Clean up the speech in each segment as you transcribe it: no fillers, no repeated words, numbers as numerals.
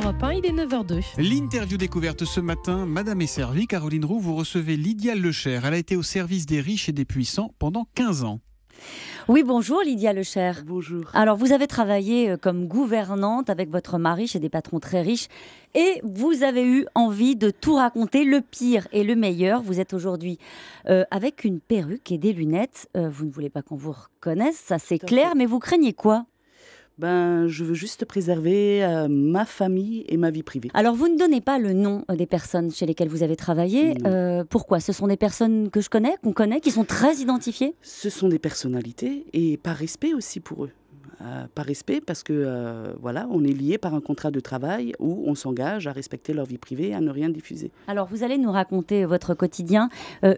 Europe 1, il est 9h02. L'interview découverte ce matin, Madame est servie. Caroline Roux, vous recevez Lydia Lecher. Elle a été au service des riches et des puissants pendant 15 ans. Oui, bonjour Lydia Lecher. Bonjour. Alors, vous avez travaillé comme gouvernante avec votre mari chez des patrons très riches et vous avez eu envie de tout raconter, le pire et le meilleur. Vous êtes aujourd'hui avec une perruque et des lunettes. Vous ne voulez pas qu'on vous reconnaisse, ça c'est clair, mais vous craignez quoi ? Je veux juste préserver ma famille et ma vie privée. Alors, vous ne donnez pas le nom des personnes chez lesquelles vous avez travaillé. Pourquoi ? Ce sont des personnes que je connais, qu'on connaît, qui sont très identifiées ? Ce sont des personnalités et par respect aussi pour eux. Par respect parce que voilà, on est lié par un contrat de travail où on s'engage à respecter leur vie privée et à ne rien diffuser. Alors, vous allez nous raconter votre quotidien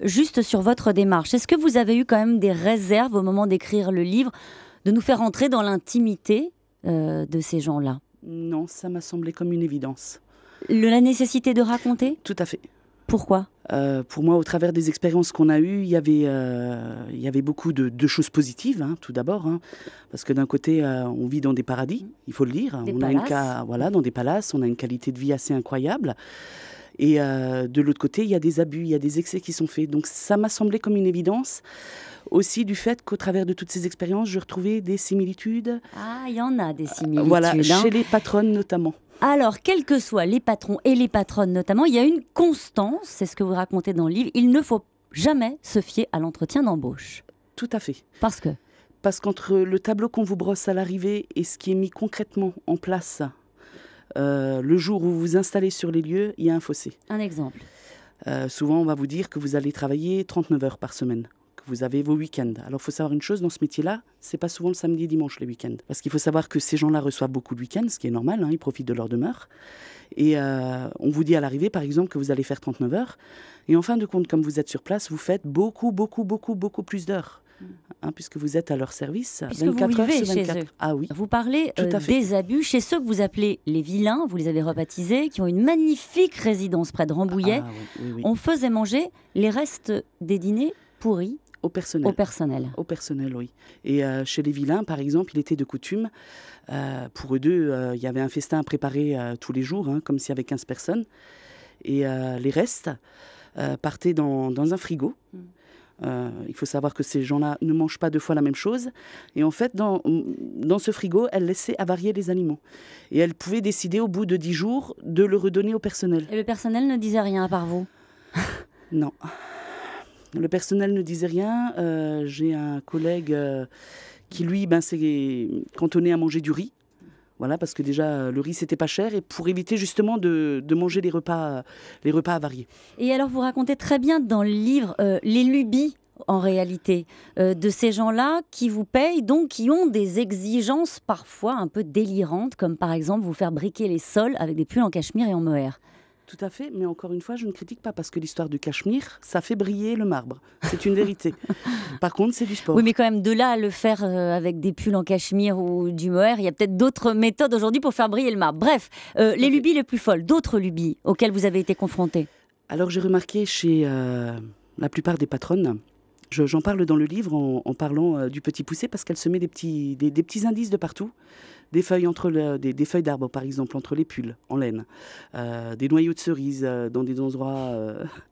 juste sur votre démarche. Est-ce que vous avez eu quand même des réserves au moment d'écrire le livre, de nous faire entrer dans l'intimité de ces gens-là ? Non, ça m'a semblé comme une évidence. La nécessité de raconter ? Tout à fait. Pourquoi ? Pour moi, au travers des expériences qu'on a eues, il y avait beaucoup de choses positives, tout d'abord. Parce que d'un côté, on vit dans des paradis, il faut le dire. Dans des palaces, on a une qualité de vie assez incroyable. Et de l'autre côté, il y a des abus, il y a des excès qui sont faits. Donc ça m'a semblé comme une évidence. Aussi du fait qu'au travers de toutes ces expériences, je retrouvais des similitudes. Ah, il y en a des similitudes. Chez les patronnes notamment. Alors, quels que soient les patrons et les patronnes notamment, il y a une constance, c'est ce que vous racontez dans le livre, il ne faut jamais se fier à l'entretien d'embauche. Tout à fait. Parce qu'entre le tableau qu'on vous brosse à l'arrivée et ce qui est mis concrètement en place le jour où vous vous installez sur les lieux, il y a un fossé. Un exemple. Souvent, on va vous dire que vous allez travailler 39 heures par semaine. Vous avez vos week-ends. Alors, il faut savoir une chose, dans ce métier-là, c'est pas souvent le samedi et dimanche, les week-ends. Parce qu'il faut savoir que ces gens-là reçoivent beaucoup de week-ends, ce qui est normal, ils profitent de leur demeure. Et on vous dit à l'arrivée, par exemple, que vous allez faire 39 heures. Et en fin de compte, comme vous êtes sur place, vous faites beaucoup plus d'heures. Puisque vous êtes à leur service, puisque 24 vous heures vivez sur 24. chez eux. Ah oui. Vous parlez des abus chez ceux que vous appelez les vilains, vous les avez rebaptisés, qui ont une magnifique résidence près de Rambouillet. Oui. On faisait manger les restes des dîners pourris au personnel. Au personnel, oui. Et chez les vilains, par exemple, il était de coutume, pour eux deux, il y avait un festin à préparer tous les jours, comme s'il y avait 15 personnes. Et les restes partaient dans un frigo. Il faut savoir que ces gens-là ne mangent pas deux fois la même chose. Et en fait, dans ce frigo, elles laissaient avarier les aliments. Et elles pouvaient décider, au bout de 10 jours, de le redonner au personnel. Et le personnel ne disait rien à part vous ? Non. Le personnel ne disait rien. J'ai un collègue qui, lui, s'est cantonné à manger du riz. Voilà, parce que déjà, le riz, c'était pas cher. Et pour éviter justement de manger les repas avariés. Et alors, vous racontez très bien dans le livre les lubies, en réalité, de ces gens-là qui vous payent, donc qui ont des exigences parfois un peu délirantes, comme par exemple vous faire briquer les sols avec des pulls en cachemire et en mohair. Tout à fait, mais encore une fois, je ne critique pas parce que l'histoire du cachemire, ça fait briller le marbre. C'est une vérité. Par contre, c'est du sport. Oui, mais quand même, de là à le faire avec des pulls en cachemire ou du mohair, il y a peut-être d'autres méthodes aujourd'hui pour faire briller le marbre. Bref, les lubies les plus folles, d'autres lubies auxquelles vous avez été confrontés. Alors, j'ai remarqué chez la plupart des patronnes, j'en parle dans le livre en parlant du petit poussé parce qu'elle se met des petits indices de partout. Des feuilles, des feuilles d'arbres, par exemple, entre les pulls, en laine. Des noyaux de cerises dans des endroits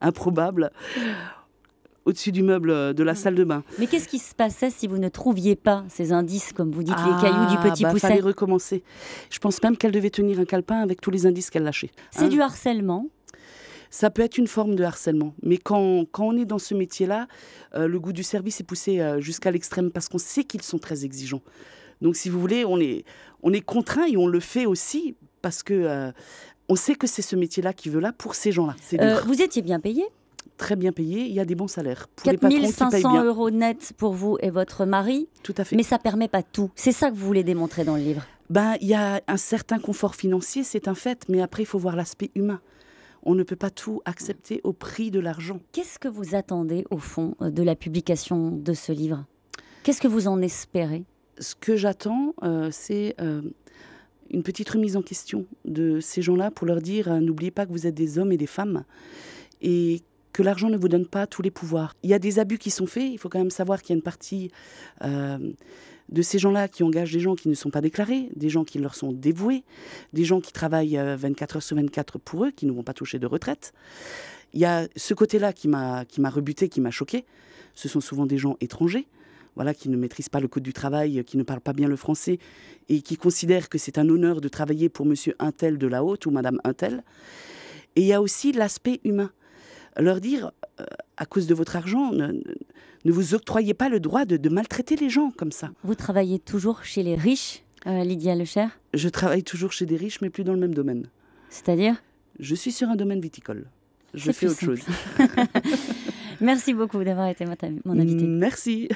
improbables, au-dessus du meuble de la salle de bain. Mais qu'est-ce qui se passait si vous ne trouviez pas ces indices, comme vous dites, les cailloux du petit pousset ? Il fallait recommencer. Je pense même qu'elle devait tenir un calepin avec tous les indices qu'elle lâchait. C'est du harcèlement ? Ça peut être une forme de harcèlement. Mais quand on est dans ce métier-là, le goût du service est poussé jusqu'à l'extrême parce qu'on sait qu'ils sont très exigeants. Donc, si vous voulez, on est contraint et on le fait aussi parce que on sait que c'est ce métier-là qui veut là pour ces gens-là. Vous étiez bien payé ? Très bien payé. Il y a des bons salaires. 4 500 € net pour vous et votre mari. Tout à fait. Mais ça ne permet pas tout. C'est ça que vous voulez démontrer dans le livre ? Il y a un certain confort financier, c'est un fait. Mais après, il faut voir l'aspect humain. On ne peut pas tout accepter au prix de l'argent. Qu'est-ce que vous attendez, au fond, de la publication de ce livre ? Qu'est-ce que vous en espérez ? Ce que j'attends, c'est une petite remise en question de ces gens-là pour leur dire n'oubliez pas que vous êtes des hommes et des femmes et que l'argent ne vous donne pas tous les pouvoirs. Il y a des abus qui sont faits, il faut quand même savoir qu'il y a une partie de ces gens-là qui engagent des gens qui ne sont pas déclarés, des gens qui leur sont dévoués, des gens qui travaillent 24 heures sur 24 pour eux, qui ne vont pas toucher de retraite. Il y a ce côté-là qui m'a rebuté, qui m'a choqué. Ce sont souvent des gens étrangers, voilà, qui ne maîtrisent pas le code du travail, qui ne parlent pas bien le français et qui considèrent que c'est un honneur de travailler pour monsieur untel de la haute ou madame untel. Et il y a aussi l'aspect humain. Leur dire, à cause de votre argent, ne vous octroyez pas le droit de maltraiter les gens comme ça. Vous travaillez toujours chez les riches, Lydia Lecher? Je travaille toujours chez des riches, mais plus dans le même domaine. C'est-à-dire? Je suis sur un domaine viticole. Je fais autre chose. Merci beaucoup d'avoir été mon invité. Merci.